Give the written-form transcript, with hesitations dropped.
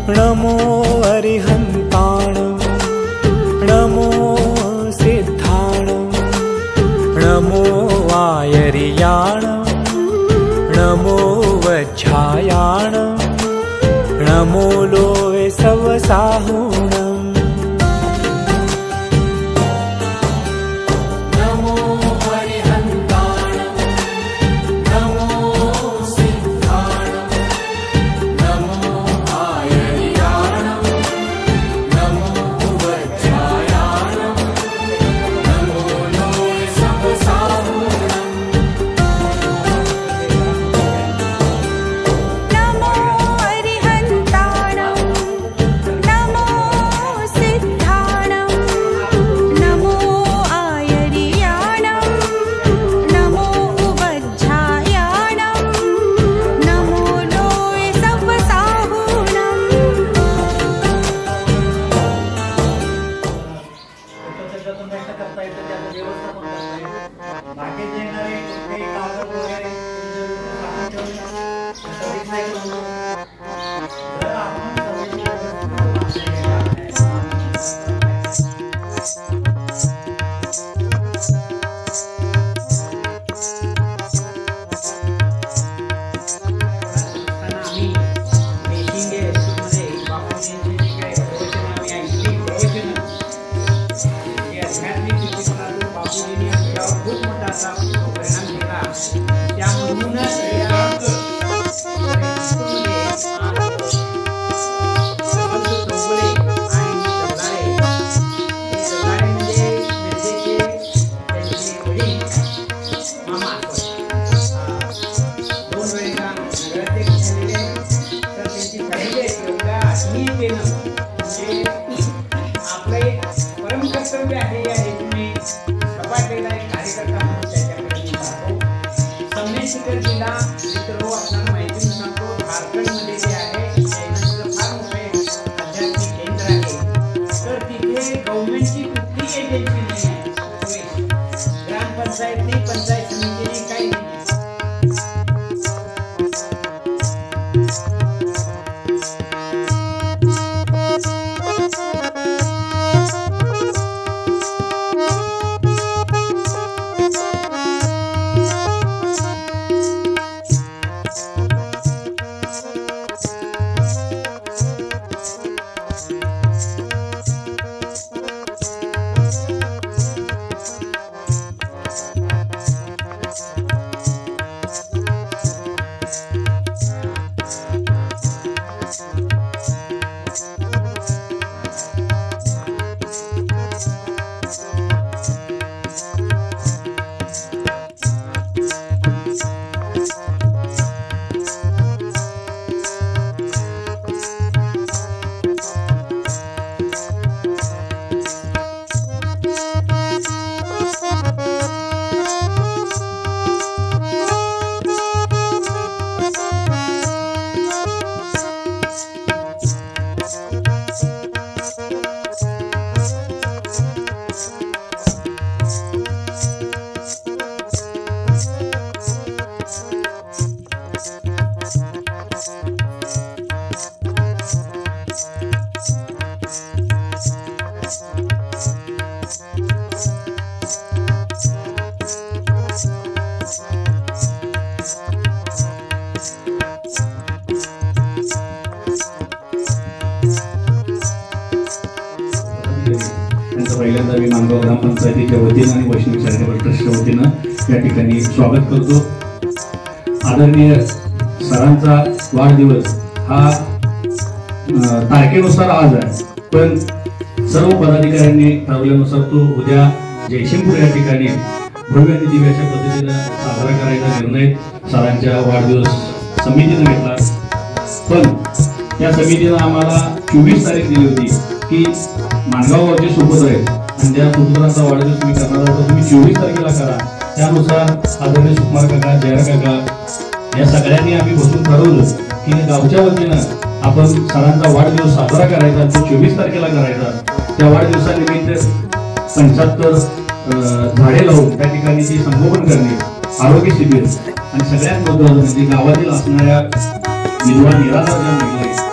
नमो अरिहन्ताणं नमो सिद्धाणं नमो आयर्याणं नमो वज्झायाणं नमो Lowe सवसाहुणं पहिल्यांदा मी मानगाव ग्रामपंचायतीच्या वतीनं आणि वैष्णवी चॅरिटेबल ट्रस्टच्या वतीनं या ठिकाणी स्वागत करतो। आदरणीय सरांचा वाढदिवस हा तारखेनुसार आज आहे, पण सर्व पदाधिकाऱ्यांनी ठरवल्यानुसार तो उद्या जयसिंगपूर या ठिकाणी भव्य आणि दिव्य अशा पद्धतीनं साजरा करायचा निर्णय सरांच्या वाढदिवस समितीने घेतला। पण या समितीनं आम्हाला 24 तारीख दिली होती की मानगावचे सुपुत्र आहेत आणि त्या सुपुत्रांचा वाढदिवस तुम्ही करणार आहात, तुम्ही 24 तारखेला करा। त्यानुसार आदरणीय सुकुमार काका, जयरा काका या सगळ्यांनी आम्ही बसून ठरवलं की गावच्या वतीनं आपण सरांचा वाढदिवस साजरा करायचा, तो 24 तारखेला करायचा। त्या वाढदिवसानिमित्त 75 झाडे लावून त्या ठिकाणी ती संगोपन करणे, आरोग्य शिबिर आणि सगळ्यात महत्त्वाचं म्हणजे गावातील असणाऱ्या विधवा निराधार ज्या महिला आहेत